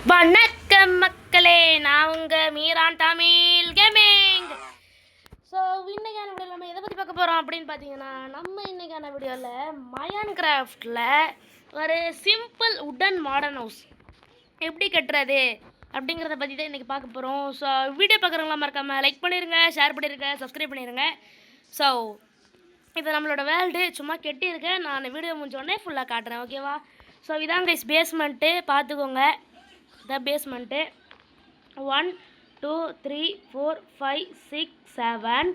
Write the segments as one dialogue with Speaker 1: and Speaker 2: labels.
Speaker 1: வணக்கம் மக்களே, நான் உங்கள் மீரான் தமிழ் கேமிங். ஸோ இன்றைக்கான வீடியோவில் நம்ம எதை பற்றி பார்க்க போகிறோம் அப்படின்னு பார்த்தீங்கன்னா, நம்ம இன்றைக்கான வீடியோவில் மயான் கிராஃப்டில் ஒரு சிம்பிள் உடன் மாடர்ன் ஹவுஸ் எப்படி கட்டுறது அப்படிங்கிறத பற்றி தான் இன்றைக்கி பார்க்க போகிறோம். ஸோ வீடியோ பார்க்குறவங்களாம் மறக்காமல் லைக் பண்ணிடுங்க, ஷேர் பண்ணிடுங்க, சப்ஸ்கிரைப் பண்ணிடுங்க. ஸோ இது நம்மளோட வேர்ல்டு சும்மா கெட்டியிருக்கேன். நான் வீடியோ முடிஞ்சோடனே ஃபுல்லாக காட்டுறேன், ஓகேவா? ஸோ இதான் கைஸ் பேஸ்மெண்ட்டு, பார்த்துக்கோங்க. இதான் பேஸ்மெண்ட்டு. 1 2 3 4 5 6 7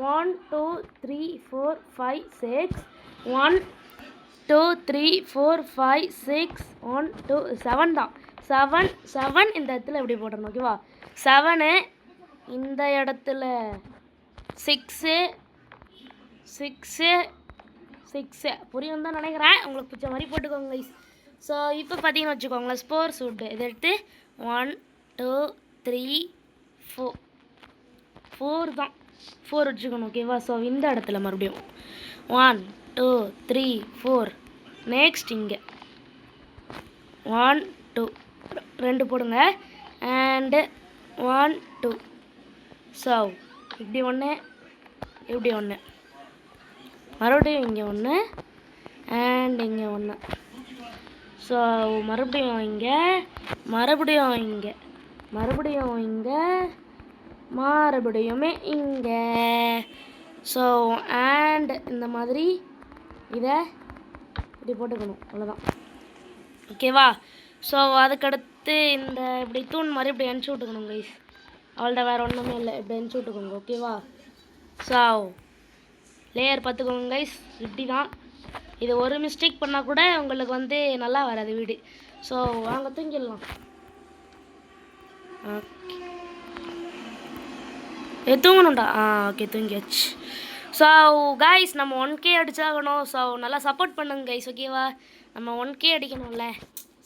Speaker 1: 1 2 3 4 5 6 1 2 3 4 5 6 1 2 7 தான். 7 இந்த இடத்துல எப்படி போட்டுறணும், ஓகேவா? 7 இந்த இடத்துல 6 புரியும் தான் நினைக்கிறேன். உங்களுக்கு பிடிச்ச மாதிரி போட்டுக்கோங்க கைஸ். ஸோ இப்போ பார்த்தீங்கன்னு வச்சுக்கோங்களேன், ஸ்போர் சூட்டு இதை எடுத்து 1 2 3 4 தான் 4 வச்சுக்கணும், ஓகேவா? ஸோ இந்த இடத்துல மறுபடியும் 1 2 3 4. நெக்ஸ்ட் இங்கே 1 2 2 போடுங்க. அண்டு 1 2. ஸோ இப்படி ஒன்று, இப்படி ஒன்று, மறுபடியும் இங்கே ஒன்று, அண்ட் இங்கே ஒன்று. ஸோ மறுபடியும் இங்கே, மறுபடியும் இங்கே, மறுபடியும் இங்கே, மறுபடியுமே இங்கே. ஸோ அண்ட் இந்த மாதிரி இதை இப்படி போட்டுக்கணும், அவ்வளோதான், ஓகேவா? ஸோ அதுக்கடுத்து இந்த இப்படி தூண் மாதிரி இப்படி அனுப்பிச்சி விட்டுக்கணும் கைஸ். அவ்வளோதான், வேறு ஒன்றுமே இல்லை. இப்படி அனுப்பிச்சி விட்டுக்கோங்க, ஓகேவா? ஸோ லேயர் பார்த்துக்கோங்க கைஸ், இப்படி தான். இது ஒரு மிஸ்டேக் பண்ணால் கூட உங்களுக்கு நல்லா வராது வீடு. ஸோ வாங்க தூங்கிடலாம். ஓகே, தூங்கணும்டா. ஓகே, தூங்கியாச்சு. ஸோ கைஸ், நம்ம 1K அடிச்சாகணும். ஸோ நல்லா சப்போர்ட் பண்ணுங்க கைஸ், ஓகேவா? நம்ம 1K அடிக்கணும்ல.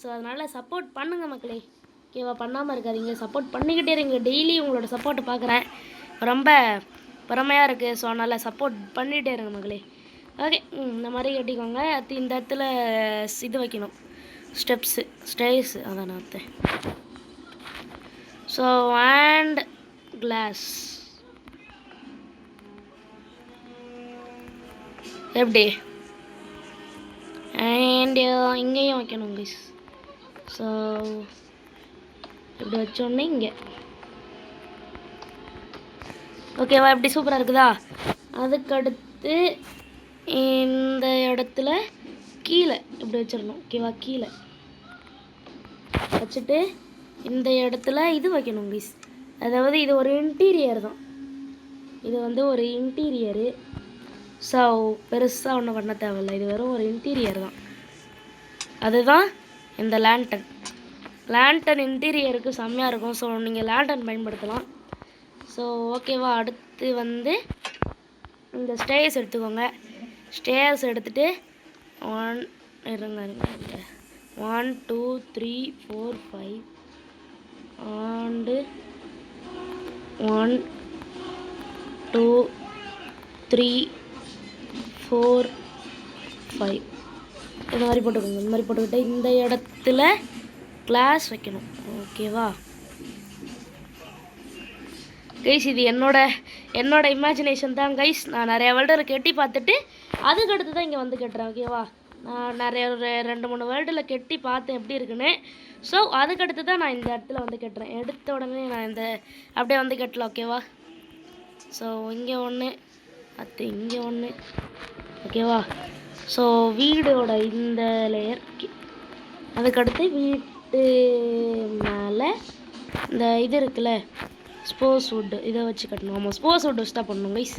Speaker 1: ஸோ அதனால் சப்போர்ட் பண்ணுங்கள் மக்களே, ஓகேவா? பண்ணாமல் இருக்காதீங்க, சப்போர்ட் பண்ணிக்கிட்டே இருங்க. டெய்லி உங்களோட சப்போர்ட்டை பார்க்குறேன், ரொம்ப பெருமையாக இருக்குது. ஸோ நல்லா சப்போர்ட் பண்ணிகிட்டே இருங்க மக்களே, ஓகே? இந்த மாதிரி கட்டிக்கோங்க. அது இந்த இடத்துல இது வைக்கணும், ஸ்டேர்ஸு அதான் நான். ஸோ அண்ட் கிளாஸ் எப்படி, அண்ட் இங்கேயும் வைக்கணும் கைஸ். ஸோ இப்படி வச்சோடனே இங்கே, ஓகேவா? இப்படி சூப்பராக இருக்குதா? அதுக்கடுத்து இந்த இடத்துல கீழே இப்படி வச்சிடணும், ஓகேவா? கீழே வச்சுட்டு இந்த இடத்துல இது வைக்கணும் கைஸ். அதாவது இது ஒரு இன்டீரியர் தான், இது ஒரு இன்டீரியரு. ஸோ பெருசாக ஒன்றும் பண்ண தேவையில்லை, இது வெறும் ஒரு இன்டீரியர் தான். அதுதான் இந்த லேண்டன் இன்டீரியருக்கு செம்மையாக இருக்கும். ஸோ நீங்கள் லேண்டன் பயன்படுத்தலாம். ஸோ ஓகேவா? அடுத்து இந்த ஸ்டேர்ஸ் எடுத்துக்கோங்க. ஸ்டேர்ஸ் எடுத்துகிட்டு 1 2 3 4 5 அண்டு 1 2 3 4 5 இந்த மாதிரி போட்டுக்கோங்க. இந்த மாதிரி போட்டுக்கிட்டு இந்த இடத்துல கிளாஸ் வைக்கணும், ஓகேவா கைஸ்? இது என்னோட இமேஜினேஷன் தான் கைஸ். நான் நிறைய வேர்ல்டில் கெட்டி பார்த்துட்டு அதுக்கடுத்து தான் இங்கே கட்டுறேன், ஓகேவா? நான் நிறைய ஒரு 2-3 வேர்ல்டில் கெட்டி பார்த்தேன் எப்படி இருக்குன்னு. ஸோ அதுக்கடுத்து தான் நான் இந்த இடத்துல கட்டுறேன். எடுத்த உடனே நான் இந்த அப்படியே கட்டல, ஓகேவா? ஸோ இங்கே ஒன்று, அது இங்கே ஒன்று, ஓகேவா? ஸோ வீடோட இந்த லேயர், அதுக்கடுத்து வீட்டு மேலே இந்த இது இருக்குல்ல, ஸ்போர்ஸ் வுட்டு, இதை வச்சு கட்டணும். ஆமாம், ஸ்போர்ஸ் வுட் வச்சு தான் பண்ணணும் கைஸ்,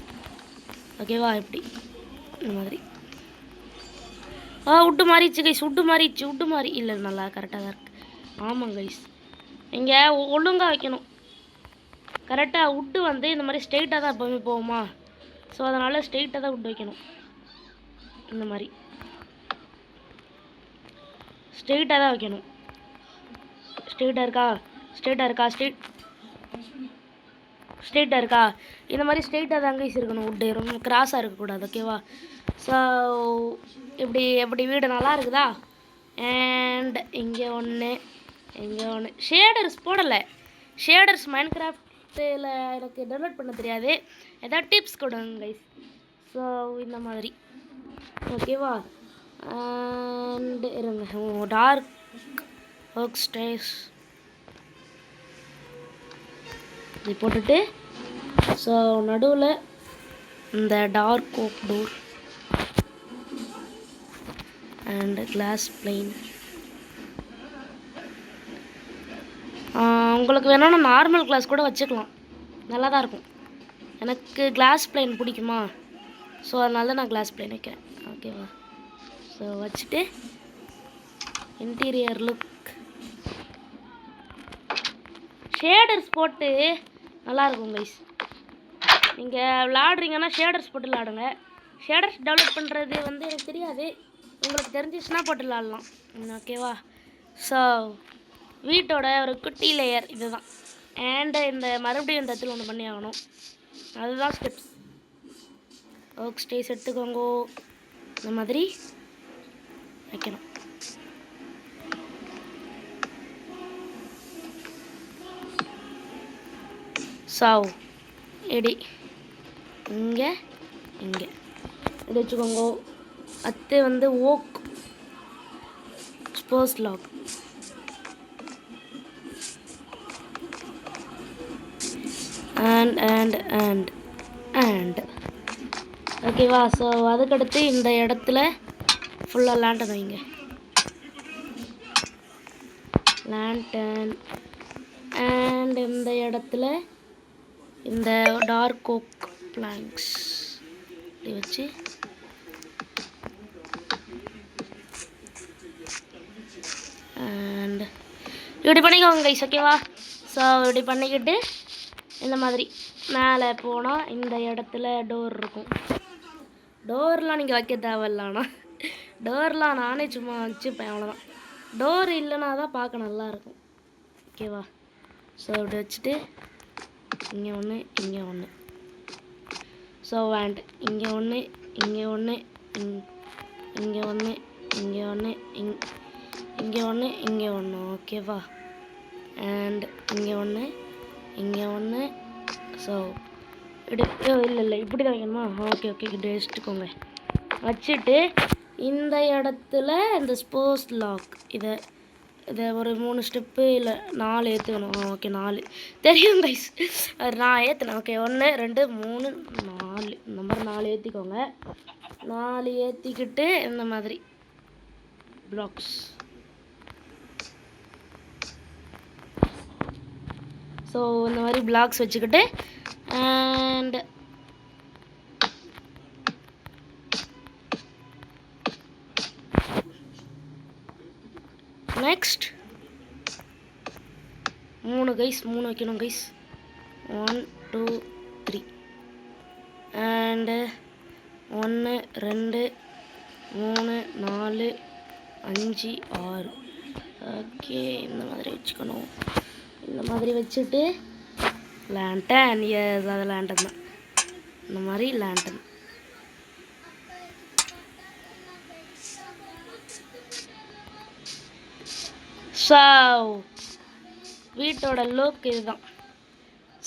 Speaker 1: ஓகேவா? இப்படி இந்த மாதிரி. வுட்டு மாறிடுச்சு கைஸ், வுட்டு மாறி இல்லை, நல்லா கரெக்டாக தான் இருக்குது. ஆமாம் கைஸ், இங்கே ஒழுங்காக வைக்கணும் கரெக்டாக. வுட்டு இந்த மாதிரி ஸ்ட்ரெயிட்டாக தான் எப்போவுமே போகுமா? ஸோ அதனால் ஸ்ட்ரெயிட்டாக தான் வுட் வைக்கணும். இந்த மாதிரி ஸ்ட்ரெயிட்டாக தான் வைக்கணும். ஸ்ட்ரெயிட்டாக இருக்கா? இந்த மாதிரி ஸ்ட்ரெயிட்டாக தான் கைஸ் இருக்கணும். வுட்டு ரொம்ப கிராஸாக இருக்கக்கூடாது, ஓகேவா? ஸோ இப்படி வீடு நல்லா இருக்குதா? அண்ட் இங்கே ஒன்று, இங்கே ஒன்று ஷேடர்ஸ் போடலை. ஷேடர்ஸ் மைன்கிராஃப்டில் எனக்கு டவுன்லோட் பண்ண தெரியாது. ஏதாவது டிப்ஸ் கொடுங்க கைஸ். ஸோ இந்த மாதிரி ஓகேவா. அண்ட் இருங்க, டார்க் ஒர்க் ஸ்டேஸ் இது போட்டுட்டு, ஸோ நடுவில் இந்த dark oak door and glass plain. உங்களுக்கு வேணும்னா நார்மல் கிளாஸ் கூட வச்சுக்கலாம், நல்லா தான் இருக்கும். எனக்கு கிளாஸ் பிளைன் பிடிக்குமா, ஸோ அதனால தான் நான் கிளாஸ் பிளைன் வைக்கிறேன். ஓகேவா. ஸோ வச்சுட்டு இன்டீரியர் லுக் ஷேடர்ஸ் போட்டு நல்லாயிருக்கும் கைஸ். நீங்கள் விளாடுறீங்கன்னா ஷேடர்ஸ் போட்டு விளாடுங்க. ஷேடர்ஸ் டெவலப் பண்ணுறது வந்து எனக்கு தெரியாது, உங்களுக்கு தெரிஞ்சிச்சுன்னா போட்டு விளாட்லாம். ஓகேவா. ஸோ வீட்டோட ஒரு குட்டி லேயர் இதுதான். அண்டு இந்த மறுபடியும் இந்த இடத்துல ஒன்று பண்ணி ஆகணும், அதுதான் ஸ்டெப்ஸ். ஒர்க் ஸ்டேஸ் எடுத்துக்கோங்க, இந்த மாதிரி வைக்கணும். ஸோ எடி இங்கே இங்கே இப்படி வச்சுக்கோங்க. அது வந்து ஓக் ஸ்போர்ஸ் லாக். அண்ட் ஓகேவா. ஸோ அதுக்கடுத்து இந்த இடத்துல ஃபுல்லாக லேண்டன் வைங்க. லேண்டன் அண்ட் இந்த இடத்துல இந்த டார்க் ஓக் பிளாங்க்ஸ் இப்படி வச்சு அண்ட் இப்படி பண்ணிக்கோங்க கைஸ். ஓகேவா. ஸோ இப்படி பண்ணிக்கிட்டு இந்த மாதிரி மேலே போனால் இந்த இடத்துல டோர் இருக்கும். டோர்லாம் நீங்கள் வைக்க தேவையில்லண்ணா, டோர்லாம் நானே சும்மா வச்சுப்பேன், அவ்வளோதான். டோர் இல்லைனா தான் பார்க்க நல்லாயிருக்கும். ஓகேவா. ஸோ இப்படி வச்சுட்டு இங்கே ஒன்று இங்கே ஒன்று. ஸோ வேண்ட் இங்கே ஒன்று இங்கே ஒன்று இங்கே ஒன்று இங்கே ஒன்று இங்கே ஒன்று இங்கே ஒன்று. ஓகேவா. அண்ட் இங்கே ஒன்று இங்கே ஒன்று. ஸோ இல்லை இப்படி தான் வைக்கணுமா. ஓகே இப்படி வச்சுட்டுக்கோங்க. வச்சுட்டு இந்த இடத்துல இந்த ஸ்போர்ஸ் லாக் இதை ஒரு 3 ஸ்டெப்பு இல்லை 4 ஏற்றுக்கணும். ஓகே 4 தெரியும் கைஸ், நான் ஏற்றினேன். Okay 1 2 3 4 number 4 ஏற்றிக்கோங்க. 4 ஏற்றிக்கிட்டு இந்த மாதிரி பிளாக்ஸ். ஸோ இந்த மாதிரி பிளாக்ஸ் வச்சுக்கிட்டு அண்ட் நெக்ஸ்ட் 3 கைஸ், 3 வைக்கணும் கைஸ். 1 2 3 அண்டு 1 2 3 4 5 6. ஓகே இந்த மாதிரி வச்சுக்கணும். இந்த மாதிரி வச்சுட்டு லேண்டன், எஸ் அது லேண்டன் தான். இந்த மாதிரி லேண்டன். ஸோ வீட்டோட லுக் இதுதான்.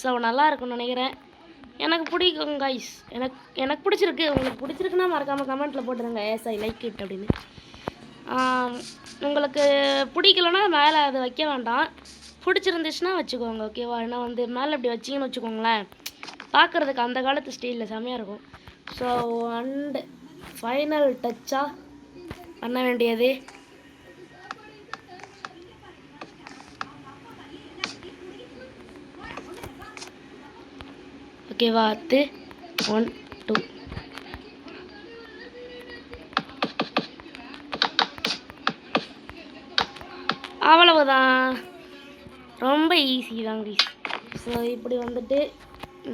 Speaker 1: ஸோ நல்லா இருக்கும்னு நினைக்கிறேன், எனக்கு பிடிக்கும் கைஸ். எனக்கு பிடிச்சிருக்கு. உங்களுக்கு பிடிச்சிருக்குன்னா மறக்காமல் கமெண்ட்டில் போட்டுருங்க எஸ் ஐ லைக் இட் அப்படின்னு. உங்களுக்கு பிடிக்கலன்னா மேலே அதை வைக்க வேண்டாம், பிடிச்சிருந்துச்சுன்னா வச்சுக்கோங்க. ஓகேவா. ஏன்னா வந்து மேலே இப்படி வச்சிங்கன்னு வச்சுக்கோங்களேன், பார்க்குறதுக்கு அந்த காலத்து ஸ்டைலில் செம்மையாக இருக்கும். ஸோ அண்டு ஃபைனல் டச்சாக பண்ண வேண்டியது ஓகேவா. அது 1 2 அவ்வளவுதான், ரொம்ப ஈஸி தான் கைஸ். ஸோ இப்படி வந்துட்டு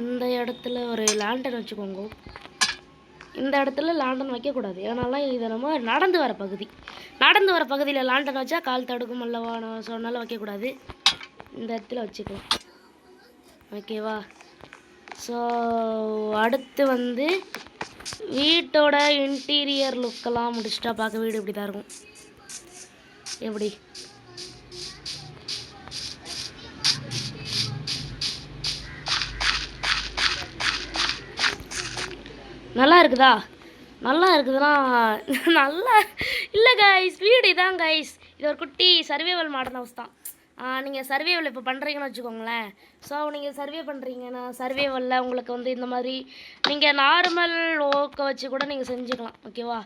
Speaker 1: இந்த இடத்துல ஒரு லேண்டன் வச்சுக்கோங்க. இந்த இடத்துல லேண்டன் வைக்கக்கூடாது, ஏன்னாலாம் இதை நம்ம நடந்து வர பகுதியில் லேண்டன் வச்சா கால் தடுக்கும் அல்லவா. நான் சொன்னாலும் வைக்கக்கூடாது, இந்த இடத்துல வச்சுக்கலாம். ஓகேவா. ஸோ அடுத்து வந்து வீட்டோட இன்டீரியர் லுக்கெல்லாம் முடிச்சுட்டா பார்க்க வீடு இப்படி தான் இருக்கும். எப்படி நல்லா இருக்குதா? நல்லா இருக்குதுன்னா நல்லா இல்லை கைஸ், வீடு இதான் கைஸ். இது ஒரு குட்டி சர்வைவல் மாடல் ஹவுஸ் தான். நீங்கள் சர்வைவல் இப்போ பண்ணுறீங்கன்னு வச்சுக்கோங்களேன். ஸோ நீங்கள் சர்வே பண்ணுறீங்கன்னா சர்வைவலில் உங்களுக்கு வந்து இந்த மாதிரி நீங்கள் நார்மல் ஓக்கை வச்சு கூட நீங்கள் செஞ்சுக்கலாம். ஓகேவா?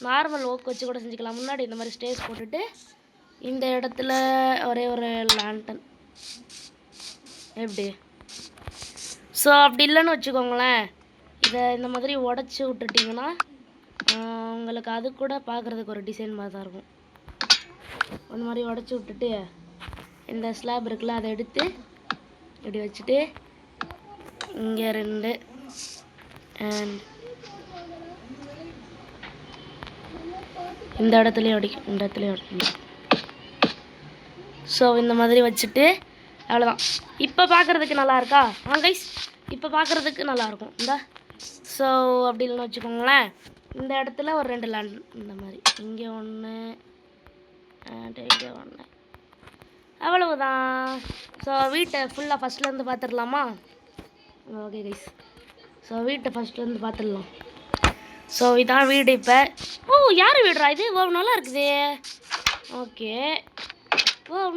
Speaker 1: நார்மல் ஓக் வச்சு கூட செஞ்சுக்கலாம். முன்னாடி இந்த மாதிரி ஸ்டேஜ் போட்டுட்டு இந்த இடத்துல ஒரே ஒரு லேண்டன் எப்படி. ஸோ அப்படி இல்லைன்னு வச்சுக்கோங்களேன், இதை இந்த மாதிரி உடச்சி விட்டுட்டிங்கன்னா உங்களுக்கு அது கூட பார்க்குறதுக்கு ஒரு டிசைன் மாதிரி தான் இருக்கும். அந்த மாதிரி உடச்சி விட்டுட்டு இந்த ஸ்லாப் இருக்குல்ல அதை எடுத்து இப்படி வச்சுட்டு இங்கே 2 அண்ட் இந்த இடத்துலையும் அடிக்கும், இந்த இடத்துலையும் அடிக்கும். ஸோ இந்த மாதிரி வச்சுட்டு அவ்வளோதான். இப்போ பார்க்குறதுக்கு நல்லா இருக்கா? கைஸ், இப்போ பார்க்குறதுக்கு நல்லாயிருக்கும். இந்த ஸோ அப்படி இல்லைன்னு வச்சுக்கோங்களேன், இந்த இடத்துல ஒரு 2 லேண்ட் இந்த மாதிரி இங்கே 1 அண்ட் இங்கே 1, அவ்வளவுதான். ஸோ வீட்டை ஃபுல்லாக ஃபஸ்ட்லேருந்து பார்த்துடலாமா? ஓகே கைஸ், ஸோ வீட்டை ஃபஸ்ட்லேருந்து பார்த்துடலாம். ஸோ இதான் வீடு. இப்போ யார் வீடுறா இது? நல்லா இருக்குது. ஓகே,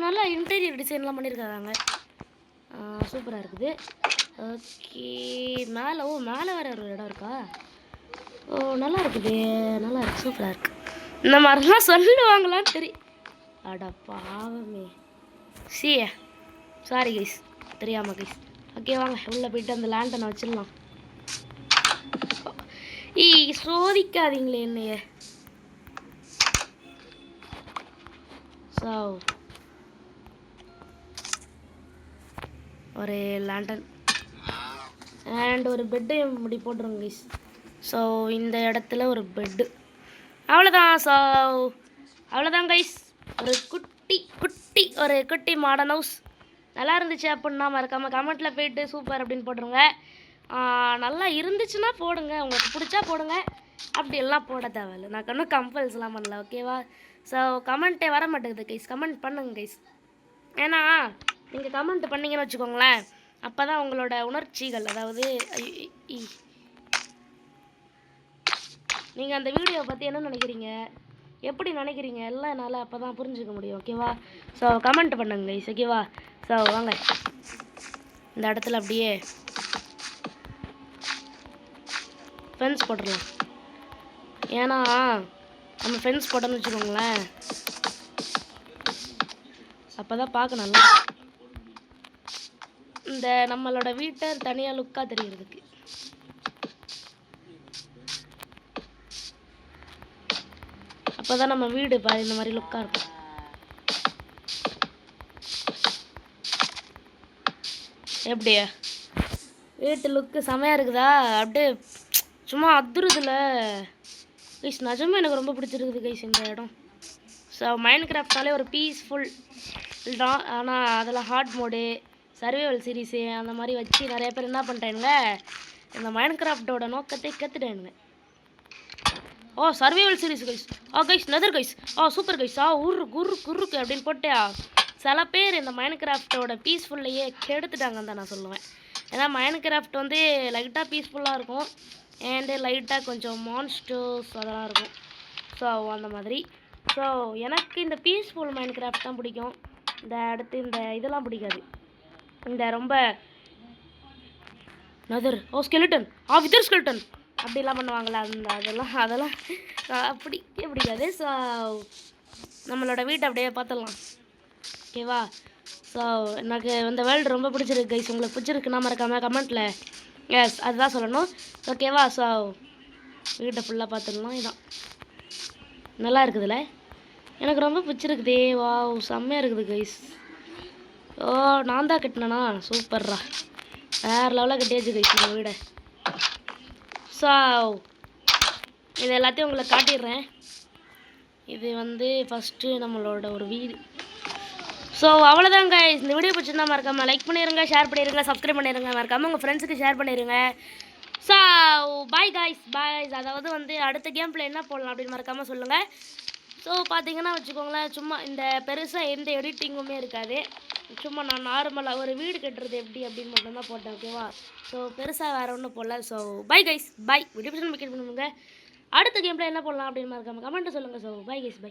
Speaker 1: நல்லா இன்டீரியர் டிசைன்லாம் பண்ணியிருக்காங்க. சூப்பராக இருக்குது. ஓகே, மேலே மேலே வேறு ஒரு இடம் இருக்கா? நல்லா இருக்குது, நல்லா இருக்குது, சூப்பராக இருக்குது. இந்த மாதிரிலாம் சொல்லுவாங்களான்னு தெரியும். அட பாவமே, சாரி கைஸ், தெரியாமல் கைஸ். ஓகே வாங்க உள்ளே போயிட்டு அந்த லேண்டனை வச்சிடலாம். சோதிக்காதீங்களே என்னைய. ஸோ ஒரு லேண்டன் அண்ட் ஒரு பெட்டு இப்படி போட்டுருங்க கைஸ். ஸோ இந்த இடத்துல ஒரு பெட்டு, அவ்வளோதான். ஸோ அவ்வளோதான் கைஸ், ஒரு குட்டி மாடர்ன் ஹவுஸ். நல்லா இருந்துச்சு அப்படின்னா மறக்காமல் கமெண்ட்டில் போய்ட்டு சூப்பர் அப்படின்னு போட்டுருங்க. நல்லா இருந்துச்சுன்னா போடுங்க, உங்களுக்கு பிடிச்சா போடுங்க, அப்படி எல்லாம் போட தேவையில்லை. நான் இன்னும் கம்பல்ஸ்லாம் பண்ணல. ஓகேவா? ஸோ கமெண்ட்டே வர மாட்டேங்குது கைஸ், கமெண்ட் பண்ணுங்க கைஸ். ஏன்னா நீங்கள் கமெண்ட் பண்ணிங்கன்னு வச்சுக்கோங்களேன், அப்போ தான் உங்களோட உணர்ச்சிகள், அதாவது நீங்கள் அந்த வீடியோவை பற்றி என்ன நினைக்கிறீங்க, எப்படி நினைக்கிறீங்க எல்லாம் என்னால் அப்போ தான் புரிஞ்சுக்க முடியும். ஓகேவா? ஸோ கமெண்ட் பண்ணுங்க கைஸ். ஓகேவா? ஸோ வாங்க இந்த இடத்துல அப்படியே ஃபென்ஸ் போட்டுடலாம். ஏன்னா நம்ம ஃபென்ஸ் போட்டோன்னு வச்சுக்கோங்களேன், அப்போ தான் பார்க்க நல்லா இந்த நம்மளோட வீட்டை தனியாக லுக்காக தெரிகிறதுக்கு. அப்போ தான் நம்ம வீடு இந்த மாதிரி லுக்காக இருக்கும். எப்படியா வீட்டு லுக்கு செமையாக இருக்குதா? அப்படியே சும்மா அதிருதில்ல கைஸ். நிஜமாக எனக்கு ரொம்ப பிடிச்சிருக்குது கைஸ் இந்த இடம். ஸோ மைன்கிராஃப்ட்னாலே ஒரு பீஸ்ஃபுல் தான். ஆனால் அதில் ஹார்ட் மோடு, சர்வைவல் சீரீஸு அந்த மாதிரி வச்சு நிறைய பேர் என்ன பண்ணுறாங்க, இந்த மைன்கிராஃப்டோட நோக்கத்தை கற்றுட்டானுங்க. Survival series guys. Guys nether guys. Super guys. குருக்கு அப்படின்னு போட்டு சில பேர் இந்த மைன்கிராஃப்டோட பீஸ்ஃபுல்லையே கெடுத்துட்டாங்கன்னு தான் நான் சொல்லுவேன். ஏன்னா மைன்கிராஃப்ட் வந்து லைட்டாக பீஸ்ஃபுல்லாக இருக்கும் அண்டு லைட்டாக கொஞ்சம் மான்ஸ்டர்ஸ் அதெல்லாம் இருக்கும். ஸோ அந்த மாதிரி. ஸோ எனக்கு இந்த பீஸ்ஃபுல் மைன்கிராஃப்ட் தான் பிடிக்கும். இந்த அடுத்து இந்த இதெல்லாம் பிடிக்காது. இந்த ரொம்ப நதர் ஸ்கெலிட்டன் விதர் ஸ்கெலிட்டன் அப்படிலாம் பண்ணுவாங்களே, அதெல்லாம் பிடிக்கவே பிடிக்காது. ஸோ நம்மளோட வீட்டை அப்படியே பார்த்துடலாம். ஓகேவா? ஸோ எனக்கு இந்த வேர்ல்டு ரொம்ப பிடிச்சிருக்கு கைஸ். உங்களுக்கு பிடிச்சிருக்குன்னா மறக்காமல் கமெண்ட்டில் எஸ் அதுதான் சொல்லணும். ஓகேவா? ஸோ வீட்டை ஃபுல்லாக பார்த்துடலாம். இதான் நல்லா இருக்குதுல்ல, எனக்கு ரொம்ப பிடிச்சிருக்குதே. செம்மையாக இருக்குது கைஸ். நான் தான் கட்டினேனா? சூப்பர்ரா, வேறு லெவலில் கட்டியாச்சு கைஸ் இந்த வீடை. ஸோ இது எல்லாத்தையும் உங்களுக்கு காட்டிடுறேன். இது வந்து ஃபஸ்ட்டு நம்மளோட ஒரு வீடு. ஸோ அவ்வளோதாங்க. இந்த வீடியோ பிடிச்சிருந்தா மறக்காமல் லைக் பண்ணிடுங்க, ஷேர் பண்ணிடுங்க, சப்ஸ்கிரைப் பண்ணிடுங்க, மறக்காமல் உங்கள் ஃப்ரெண்ட்ஸுக்கு ஷேர் பண்ணிடுங்க. ஸோ பாய் காய்ஸ், அதாவது வந்து அடுத்த கேம் பிளே என்ன போடலாம் அப்படின்னு மறக்காமல் சொல்லுங்கள். ஸோ பார்த்தீங்கன்னா வச்சுக்கோங்களேன், சும்மா இந்த பெருசாக எந்த எடிட்டிங்குமே இருக்காது. சும்மா நான் நார்மலாக ஒரு வீடு கட்டுறது எப்படி அப்படின்னு மட்டும்தான் போட்டேன். ஓகேவா? ஸோ பெருசாக வேறு ஒன்றும் போடல. So bye guys, bye. Video பிடிச்சி நம்ம கேட் பண்ணுங்க. அடுத்த கேமில் என்ன போடலாம் அப்படின்னு மறக்காம கமெண்ட்டு சொல்லுங்கள். So bye guys, by.